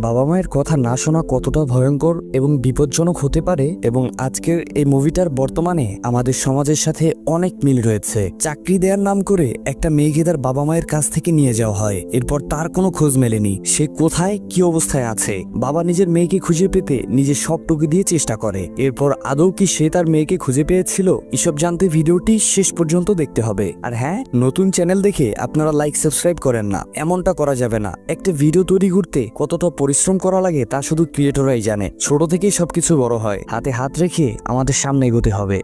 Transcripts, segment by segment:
বাবা মায়ের কথা না শোনা কতটা ভয়ঙ্কর এবং বিপজ্জনক হতে পারে এবং আজকের এই মুভিটার বর্তমানে আমাদের সমাজের সাথে অনেক মিল রয়েছে। চাকরি দেওয়ার নাম করে একটা মেয়েকে তার বাবা মায়ের কাছ থেকে নিয়ে যাওয়া হয়, এরপর তার কোনো খোঁজ মেলেনি, সে কোথায় কি অবস্থায় আছে। বাবা নিজের মেয়েকে খুঁজে পেতে নিজের সবটুকু দিয়ে চেষ্টা করে, এরপর আদৌ কি সে তার মেয়েকে খুঁজে পেয়েছিল এসব জানতে ভিডিওটি শেষ পর্যন্ত দেখতে হবে। আর হ্যাঁ, নতুন চ্যানেল দেখে আপনারা লাইক সাবস্ক্রাইব করেন না, এমনটা করা যাবে না। একটা ভিডিও তৈরি করতে কতটা পরিশ্রম করা লাগে তা শুধু ক্রিয়েটররাই জানে। ছোট থেকেই সবকিছু বড় হয়, হাতে হাত রেখে আমাদের সামনে এগোতে হবে।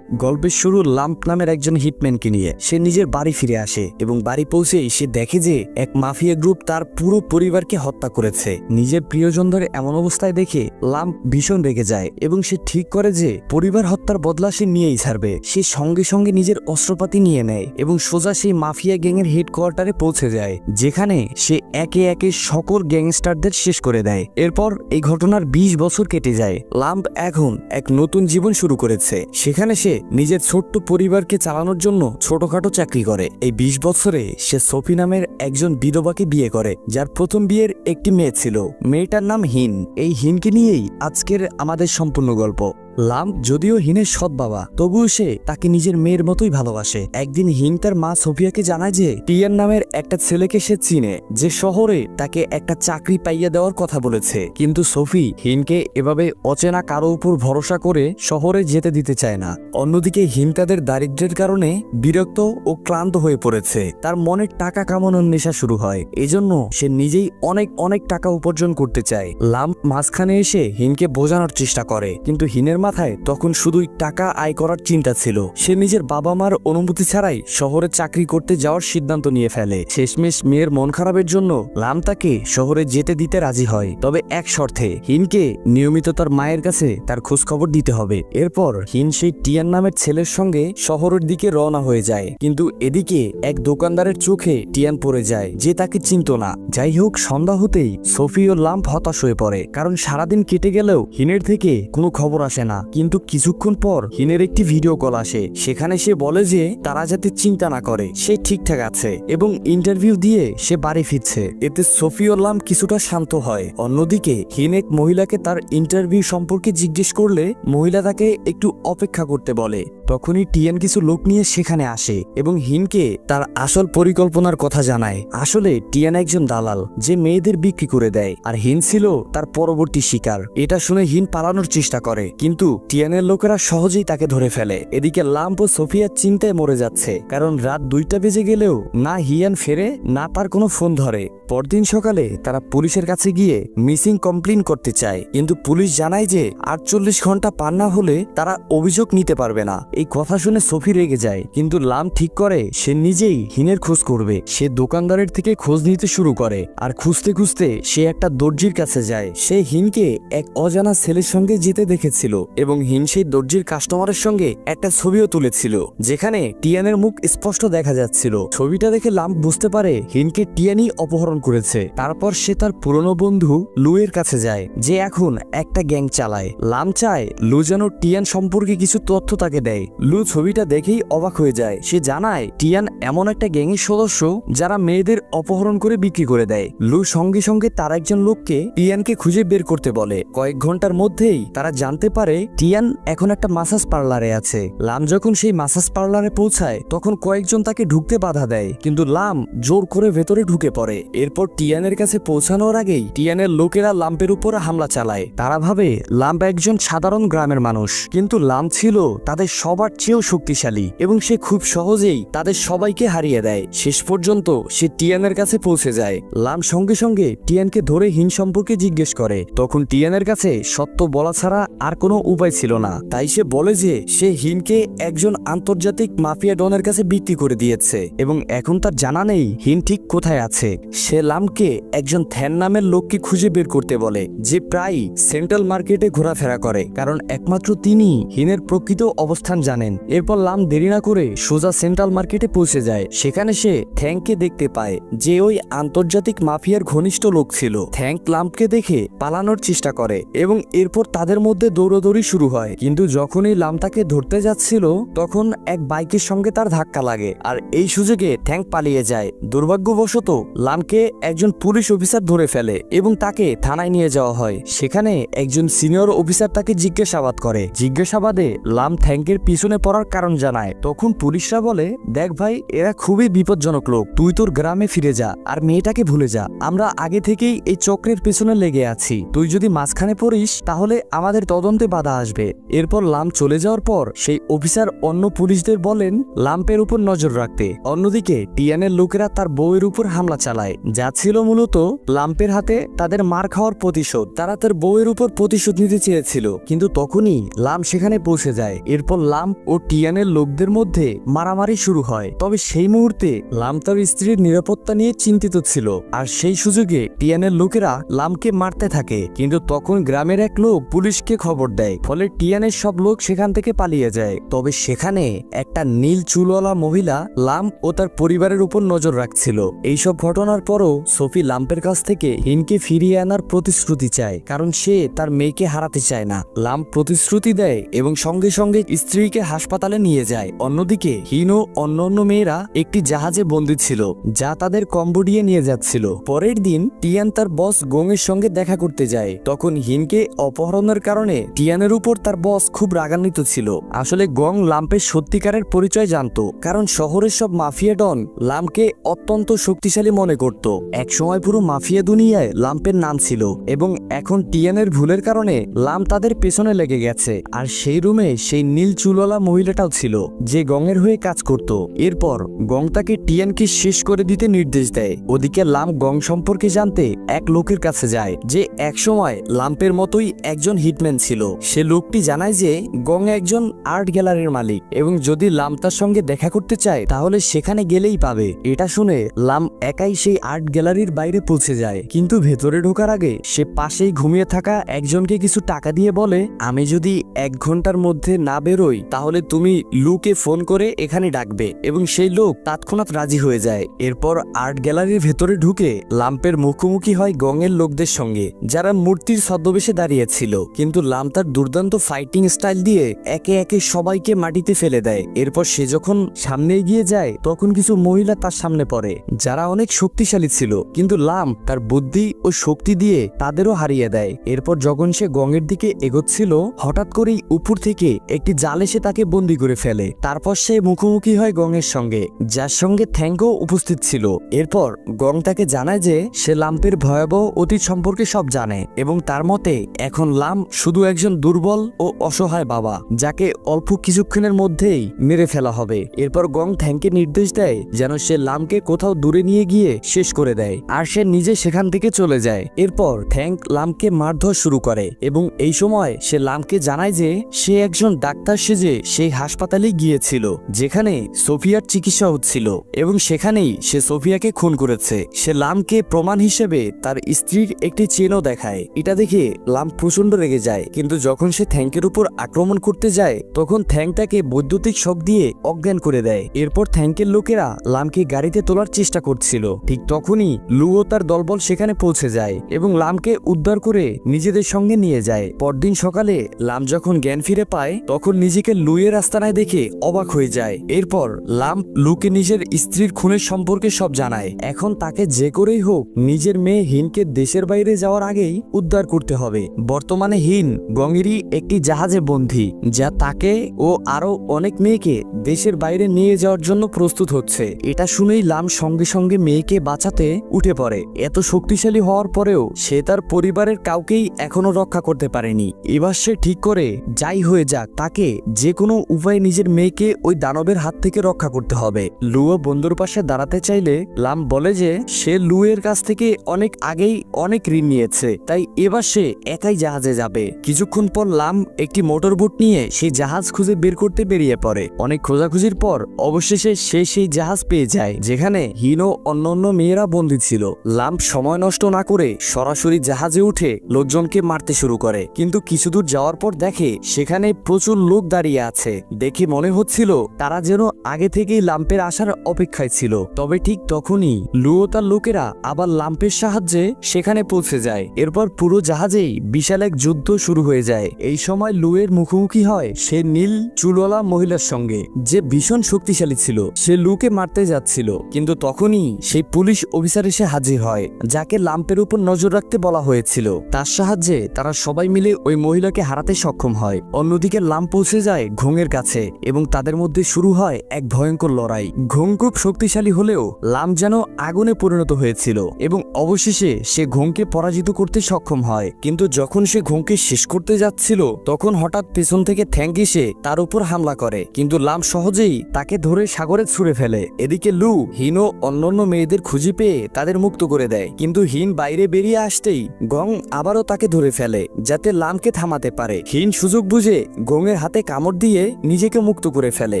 গল্পের শুরু লাম্প নামের একজন হিটম্যানকে নিয়ে। সে নিজের বাড়ি ফিরে আসে এবং বাড়ি পৌঁছেই সে দেখে যে এক মাফিয়া গ্রুপ তার পুরো পরিবারকে হত্যা করেছে। নিজের প্রিয়জনদের এমন অবস্থায় দেখে লাম্প ভীষণ রেগে যায় এবং সে ঠিক করে যে পরিবার হত্যার বদলা সে নিয়েই ছাড়বে। সে সঙ্গে সঙ্গে নিজের অস্ত্রপাতি নিয়ে নেয় এবং সোজা সেই মাফিয়া গ্যাংয়ের হেডকোয়ার্টারে পৌঁছে যায়, যেখানে সে একে একে সকল গ্যাংস্টারদের শেষ করে দেয়। এরপর এই ঘটনার 20 বছর কেটে যায়। লাম্প এখন এক নতুন জীবন শুরু করেছে। সেখানে সে নিজের ছোট্ট পরিবারকে চালানোর জন্য ছোটখাটো চাকরি করে। এই 20 বছরে সে সোফি নামের একজন বিধবাকে বিয়ে করে, যার প্রথম বিয়ের একটি মেয়ে ছিল। মেয়েটার নাম হিন। এই হিনকে নিয়েই আজকের আমাদের সম্পূর্ণ গল্প। লাম্প যদিও হিনের সৎ বাবা, তবুও সে তাকে নিজের মেয়ের মতোই ভালোবাসে। একদিন হিন তার মা সোফিয়াকে জানায় যে টিয়ান নামের একটা ছেলেকে সে চিনে, যে শহরে তাকে একটা চাকরি পাইয়ে দেওয়ার কথা বলেছে। কিন্তু সোফি হিনকে এভাবে অচেনা কারো উপর ভরসা করে শহরে যেতে দিতে চায় না। অন্যদিকে হিন তাদের দারিদ্র্যের কারণে বিরক্ত ও ক্লান্ত হয়ে পড়েছে। তার মনে টাকা কামানোর নেশা শুরু হয়, এজন্য সে নিজেই অনেক অনেক টাকা উপার্জন করতে চায়। লাম্প মাঝখানে এসে হিনকে বোঝানোর চেষ্টা করে, কিন্তু হিনের মাথায় তখন শুধুই টাকা আয় করার চিন্তা ছিল। সে নিজের বাবা মার অনুমতি ছাড়াই শহরে চাকরি করতে যাওয়ার সিদ্ধান্ত নিয়ে ফেলে। শেষমেশ মেয়ের মন খারাপের জন্য লাম্প তাকে শহরে যেতে দিতে রাজি হয়, তবে এক শর্তে, হিনকে নিয়মিত তার মায়ের কাছে তার খোঁজ খবর দিতে হবে। এরপর হিন সেই টিয়ান নামের ছেলের সঙ্গে শহরের দিকে রওনা হয়ে যায়, কিন্তু এদিকে এক দোকানদারের চোখে টিয়ান পড়ে যায়, যে তাকে চিনত না। যাই হোক, সন্ধ্যা হতেই সোফি ও লাম্প হতাশ হয়ে পড়ে, কারণ সারাদিন কেটে গেলেও হিনের থেকে কোনো খবর আসে না। কিন্তু কিছুক্ষণ পর হিনের একটি ভিডিও কল আসে। সেখানে সে বলে যে তারা যাতে চিন্তা না করে, সে ঠিকঠাক আছে এবং ইন্টারভিউ দিয়ে সে বাড়ি ফিরছে। এতে সোফি ও লাম্প কিছুটা শান্ত হয়। অন্যদিকে হিন এক মহিলাকে তার ইন্টারভিউ সম্পর্কে জিজ্ঞেস করলে মহিলা তাকে একটু অপেক্ষা করতে বলে। তখনই টিয়ান কিছু লোক নিয়ে সেখানে আসে এবং হিনকে তার আসল পরিকল্পনার কথা জানায়। আসলে টিয়ান একজন দালাল, যে মেয়েদের বিক্রি করে দেয়, আর হিন ছিল তার পরবর্তী শিকার। এটা শুনে হিন পালানোর চেষ্টা করে, কিন্তু টিয়ানের লোকেরা সহজেই তাকে ধরে ফেলে। এদিকে লাম্প ও সোফিয়া চিন্তায় মরে যাচ্ছে, কারণ রাত 2টা বেজে গেলেও না হিয়ান ফেরে, না তার কোনো ফোন ধরে। পরদিন সকালে তারা পুলিশের কাছে গিয়ে মিসিং কমপ্লেইন করতে চায়, কিন্তু পুলিশ জানায় যে 48 ঘন্টা পার না হলে তারা অভিযোগ নিতে পারবে না। এই কথা শুনে সোফি রেগে যায়, কিন্তু লাম্প ঠিক করে সে নিজেই হিনের খোঁজ করবে। সে দোকানদারের থেকে খোঁজ নিতে শুরু করে, আর খুঁজতে খুঁজতে সে একটা দর্জির কাছে যায়। সে হিনকে এক অজানা ছেলের সঙ্গে যেতে দেখেছিল এবং হিন সেই দর্জির কাস্টমারের সঙ্গে একটা ছবিও তুলেছিল, যেখানে টিয়ানের মুখ স্পষ্ট দেখা যাচ্ছিল। ছবিটা দেখে লাম্প বুঝতে পারে হিনকে টিয়ানই অপহরণ করেছে। তারপর সে তার পুরনো বন্ধু লুয়ের কাছে যায়, যে এখন একটা গ্যাং চালায়। লাম্প চায় লু যেন টিয়ান সম্পর্কে কিছু তথ্য তাকে দেয়। লু ছবিটা দেখেই অবাক হয়ে যায়। সে জানায় টিয়ান এমন একটা গ্যাংয়ের সদস্য যারা মেয়েদের অপহরণ করে বিক্রি করে দেয়। লু সঙ্গে সঙ্গে তার একজন লোককে টিয়ানকে খুঁজে বের করতে বলে। কয়েক ঘন্টার মধ্যেই তারা জানতে পারে টিয়ান এখন একটা মাসাজ পার্লারে আছে। লাম যখন সেই মাসাজ পার্লারে পৌঁছায় তখন কয়েকজন তাকে ঢুকতে বাধা দেয়, কিন্তু লাম জোর করে ভেতরে ঢুকে পড়ে। এরপর টিয়ানের কাছে পৌঁছানোর আগেই টিয়ানের লোকেরা লাম্পের উপর হামলা চালায়। তারা ভাবে লাম্প একজন সাধারণ গ্রামের মানুষ, কিন্তু লাম্প ছিল তাদের সবার চেয়েও শক্তিশালী এবং সে খুব সহজেই তাদের সবাইকে হারিয়ে দেয়। শেষ পর্যন্ত সে টিয়ানের কাছে পৌঁছে যায়। লাম্প সঙ্গে সঙ্গে টিয়ানকে ধরে হিন সম্পর্কে জিজ্ঞেস করে। তখন টিয়ানের কাছে সত্য বলা ছাড়া আর কোনো উপায় ছিল না, তাই সে বলে যে সে হিনকে একজন আন্তর্জাতিক মাফিয়া ডনের কাছে বিক্রি করে দিয়েছে এবং এখন তার জানা নেই হিন ঠিক কোথায় আছে। সে লাম্পকে একজন থ্যান নামের লোককে খুঁজে বের করতে বলে, যে প্রায় সেন্ট্রাল মার্কেটে ঘোরাফেরা করে, কারণ একমাত্র তিনি হিনের প্রকৃত অবস্থান জানেন। এরপর লাম দেরি না করে সোজা সেন্ট্রাল মার্কেটে পৌঁছে যায়। সেখানে সে থ্যাংককে দেখতে পায়, যে ওই আন্তর্জাতিক মাফিয়ার ঘনিষ্ঠ লোক ছিল। থ্যাংক লামকে দেখে পালানোর চেষ্টা করে এবং এরপর তাদের মধ্যে দৌড়াদৌড়ি শুরু হয়। কিন্তু যখনই লাম তাকে ধরতে যাচ্ছিল তখন এক বাইকের সঙ্গে তার ধাক্কা লাগে, আর এই সুযোগে থ্যাংক পালিয়ে যায়। দুর্ভাগ্যবশত লামকে একজন পুলিশ অফিসার ধরে ফেলে এবং তাকে থানায় নিয়ে যাওয়া হয়। সেখানে একজন সিনিয়র অফিসার তাকে জিজ্ঞাসাবাদ করে। জিজ্ঞাসাবাদে লাম থ্যাংকের পিছনে পড়ার কারণ জানায়। তখন পুলিশরা বলে, দেখ ভাই, এরা খুবই বিপজ্জনক লোক, তুই তোর গ্রামে ফিরে যা আর মেয়েটাকে ভুলে যা। আমরা আগে থেকেই এই চক্রের পেছনে লেগে আছি, তুই যদি মাঝখানে পড়িস তাহলে আমাদের তদন্তে বাধা আসবে। এরপর লাম চলে যাওয়ার পর সেই অফিসার অন্য পুলিশদের বলেন লাম্পের উপর নজর রাখতে। অন্যদিকে টিয়ানের লোকেরা তার বউয়ের উপর হামলা চালায়, যা ছিল মূলত লাম্পের হাতে তাদের মার খাওয়ার প্রতিশোধ। তারা তার বউয়ের উপর প্রতিশোধ নিতে চেয়েছিল, কিন্তু তখনই লাম সেখানে পৌঁছে যায়। এরপর লাম ও টিয়ানের লোকদের মধ্যে মারামারি শুরু হয়। তবে সেই মুহূর্তে লাম তার স্ত্রীর নিরাপত্তা নিয়ে চিন্তিত ছিল, আর সেই সুযোগে টিয়ানের লোকেরা লামকে মারতে থাকে। কিন্তু তখন গ্রামের এক লোক পুলিশকে খবর দেয়, ফলে টিয়ানের সব লোক সেখান থেকে পালিয়ে যায়। তবে সেখানে একটা নীল চুলওয়ালা মহিলা লাম ও তার পরিবারের উপর নজর রাখছিল। এইসব ঘটনার পরও সোফি লাম্পের কাছ থেকে হিনকে ফিরিয়ে আনার প্রতিশ্রুতি চায়, কারণ সে তার মেয়েকে হারাতে চায় না। লাম্প প্রতিশ্রুতি দেয় এবং সঙ্গে সঙ্গে স্ত্রীকে হাসপাতালে নিয়ে যায়। অন্যদিকে হিন ও অন্যান্য মেয়েরা একটি জাহাজে বন্দী ছিল, যা তাদের কম্বোডিয়া নিয়ে যাচ্ছিল। পরের দিন টিয়ান তার বস গংয়ের সঙ্গে দেখা করতে যায়। তখন হিনকে অপহরণের কারণে টিয়ানের উপর তার বস খুব রাগান্বিত ছিল। আসলে গং লাম্পের সত্যিকারের পরিচয় জানতো, কারণ শহরের সব মাফিয়া ডন লাম্পকে অত্যন্ত শক্তিশালী মনে করত। একসময় পুরো মাফিয়া দুনিয়ায় লাম্পের নাম ছিল এবং এখন টিয়ানের ভুলের কারণে লাম্প তাদের পেছনে লেগে গেছে। আর সেই রুমে সেই নীল চুলওয়ালা মহিলাটাও ছিল, যে গংয়ের হয়ে কাজ করত। এরপর গং তাকে টিয়ানকে শেষ করে দিতে নির্দেশ দেয়। ওদিকে লাম্প গং সম্পর্কে জানতে এক লোকের কাছে যায়, যে একসময় লাম্পের মতোই একজন হিটম্যান ছিল। সে লোকটি জানায় যে গং একজন আর্ট গ্যালারির মালিক এবং যদি লাম্প তার সঙ্গে দেখা করতে চায় তাহলে সেখানে গেলেই পাবে। এটা শুনে লাম্প একাই সেই আর্ট গ্যালারির বাইরে পৌঁছে যায়, কিন্তু ভেতরে ঢোকার আগে সে পাশেই ঘুমিয়ে থাকা একজনকে কিছু টাকা দিয়ে বলে, আমি যদি 1 ঘন্টার মধ্যে না বেরোই তাহলে তুমি লুকে ফোন করে এখানে ডাকবে, এবং সেই লোক তৎক্ষণাৎ রাজি হয়ে যায়। এরপর আর্ট গ্যালারির ভেতরে ঢুকে লাম্পের মুখোমুখি হয় গংয়ের লোকদের সঙ্গে, যারা মূর্তির ছদ্মবেশে দাঁড়িয়েছিল। কিন্তু লাম্প তার দুর্দান্ত ফাইটিং স্টাইল দিয়ে একে একে সবাইকে মাটিতে ফেলে দেয়। এরপর সে যখন সামনে এগিয়ে যায় তখন কিছু মহিলা তার সামনে পড়ে, যারা অনেক শক্তিশালী ছিল, কিন্তু লাম্প তার বুদ্ধি ও শক্তি দিয়ে তাদেরও হারিয়ে দেয়। এরপর যখন সে গংয়ের দিকে এগোচ্ছিল হঠাৎ করেই উপর থেকে একটি জাল এসে তাকে বন্দি করে ফেলে। তারপর সে মুখোমুখি হয় গংয়ের সঙ্গে, যার সঙ্গে থ্যাংকও উপস্থিত ছিল। এরপর গং তাকে জানায় যে সে লাম্পের ভয়াবহ অতীত সম্পর্কে সব জানে এবং তার মতে এখন লাম্প শুধু একজন দুর্বল ও অসহায় বাবা, যাকে অল্প কিছুক্ষণের মধ্যেই মেরে ফেলা হবে। এরপর গং থ্যাংকে নির্দেশ দেয় যেন সে লাম্পকে কোথাও দূরে নিয়ে গিয়ে শেষ করে দেয়, আর সে নিজে সেখান থেকে চলে যায়। এরপর থ্যাংক লাম্পকে মারধর শুরু করে এবং এই সময় সে লাম্পকে জানায় যে সে একজন ডাক্তার সেজে সেই হাসপাতালে গিয়েছিল যেখানে সোফিয়ার চিকিৎসা হচ্ছিল এবং সেখানেই সে সোফিয়াকে খুন করেছে। সে লাম্পকে প্রমাণ হিসেবে তার স্ত্রীর একটি চেনও দেখায়। এটা দেখে লাম্প প্রচন্ড রেগে যায়, কিন্তু যখন সে থ্যাংকের উপর আক্রমণ করতে যায় তখন থ্যাংক তাকে বৈদ্যুতিক শক দিয়ে অজ্ঞান করে দেয়। এরপর থ্যাংকের লোকেরা লাম্পকে গাড়িতে তোলার চেষ্টা করছিল। ঠিক তখনই লু ও তার দলবল সেখানে পৌঁছে যায় এবং লাম্পকে উদ্ধার করে নিজেদের সঙ্গে নিয়ে যায়। পরদিন সকালে লাম্প যখন জ্ঞান ফিরে পায় তখন নিজেকে লুয়ের আস্তানায় দেখে অবাক হয়ে যায়। এরপর লাম্প লুকে নিজের স্ত্রীর খুনের সম্পর্কে সব জানায়। এখন তাকে যে করেই হোক নিজের মেয়ে হিনকে দেশের বাইরে যাওয়ার আগেই উদ্ধার করতে হবে। বর্তমানে হিন গঙেরই একটি জাহাজে বন্দী, যা তাকে ও আরো অনেক মেয়েকে দেশের বাইরে নিয়ে যাওয়ার জন্য প্রস্তুত হচ্ছে। এটা শুনেই লাম্প সঙ্গে সঙ্গে মেয়েকে বাঁচাতে উঠে পড়ে। এত শক্তিশালী হওয়ার পরেও সে তার পরিবারের কাউকেই এখনো রক্ষা করতে পারেনি। এবার সে ঠিক করে যাই হয়ে যাক তাকে যে কোনো উপায়ে নিজের মেয়েকে ওই দানবের হাত থেকে রক্ষা করতে হবে। লুও বন্ধুর পাশে দাঁড়াতে চাইলে লাম্প বলে যে সে লুয়ের কাছ থেকে অনেক আগেই অনেক ঋণ নিয়েছে, তাই এবার সে একাই জাহাজে যাবে। কিছুক্ষণ পর লাম্প একটি মোটরবোট নিয়ে সেই জাহাজ খুঁজে বের করতে বেরিয়ে পড়ে। অনেক খোঁজাখুঁজির পর অবশেষে সে সেই জাহাজ পেয়ে যায় যেখানে হিন ও অন্যান্য মেয়েরা বন্দী ছিল। লাম্প সময় নষ্ট না করে সরাসরি জাহাজে উঠে লোকজনকে মারতে শুরু করে, কিন্তু কিছু দূর যাওয়ার পর দেখে সেখানে প্রচুর লোক দাঁড়িয়ে দাঁড়িয়ে আছে। দেখে মনে হচ্ছিল তারা যেন আগে থেকেই লাম্পের আসার অপেক্ষায় ছিল। তবে ঠিক তখনই লু ও তার লোকেরা আবার লাম্পের সাহায্যে সেখানে পৌঁছে যায়। এরপর পুরো জাহাজেই বিশাল এক যুদ্ধ শুরু হয়ে যায়। এই সময় লুয়ের মুখোমুখি হয় সে নীল চুলওয়ালা মহিলার সঙ্গে, যে ভীষণ শক্তিশালী ছিল। সে লুকে মারতে যাচ্ছিল, কিন্তু তখনই সেই পুলিশ অফিসার এসে হাজির হয়, যাকে লাম্পের উপর নজর রাখতে বলা হয়েছিল। তার সাহায্যে তারা সবাই মিলে ওই মহিলাকে হারাতে সক্ষম হয়। অন্যদিকে লাম্প পৌঁছে যায় ঘোংয়ের কাছে এবং তাদের মধ্যে শুরু হয় এক ভয়ঙ্কর লড়াই। ঘোং খুব শক্তিশালী হলেও লাম্প যেন আগুনে পরিণত হয়েছিল এবং অবশেষে সে ঘোংকে পরাজিত করতে সক্ষম হয়। কিন্তু যখন সে ঘোংকে শেষ করতে যাচ্ছিল তখন হঠাৎ পেছন থেকে থ্যাঙ্ক এসে তার উপর হামলা করে, কিন্তু লাম্প সহজেই তাকে ধরে সাগরে ছুঁড়ে ফেলে। এদিকে লু হিন ও অন্যান্য মেয়েদের খুঁজে পেয়ে তাদের মুক্ত করে দেয়, কিন্তু হিন বাইরে বেরিয়ে আসতেই গং আবারও তাকে ধরে ফেলে যাতে লাম্পকে থামাতে পারে। হিন সুযোগ বুঝে গংয়ের হাতে কামড় দিয়ে নিজেকে মুক্ত করে ফেলে,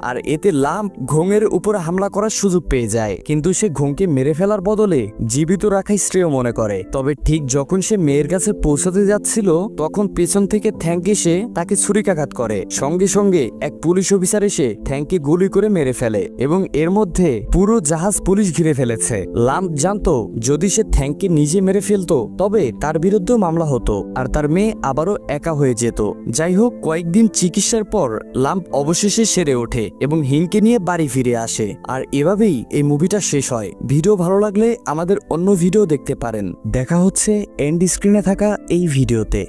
আর এতে লাম্প ঘোংয়ের উপর হামলা করার সুযোগ পেয়ে যায়। কিন্তু সে ঘোংকে মেরে ফেলার বদলে জীবিত রাখাই শ্রেয় মনে করে। তবে ঠিক যখন সে মেয়ের কাছে পৌঁছাতে যাচ্ছিল তখন পেছন থেকে থ্যাঙ্ক এসে তাকে ছুরিকাঘাত করে। সঙ্গে সঙ্গে এক পুলিশ অফিসার এসে থ্যাঙ্ককে গুলি করে মেরে ফেলে এবং এর মধ্যে পুরো জাহাজ পুলিশ ঘিরে ফেলেছে। লাম্প জানতো যদি সে থ্যাঙ্ককে নিজে মেরে ফেলতো তবে তার বিরুদ্ধেও মামলা হতো আর তার মেয়ে আবারও একা হয়ে যেত। যাই হোক, কয়েকদিন চিকিৎসার পর লাম্প অবশেষে সেরে ওঠে এবং হিনকে নিয়ে বাড়ি ফিরে আসে। আর এভাবেই এই মুভিটা শেষ হয়। ভিডিও ভালো লাগলে আমাদের অন্য ভিডিও দেখতে পারেন। দেখা হচ্ছে এন্ড স্ক্রিনে থাকা এই ভিডিওতে।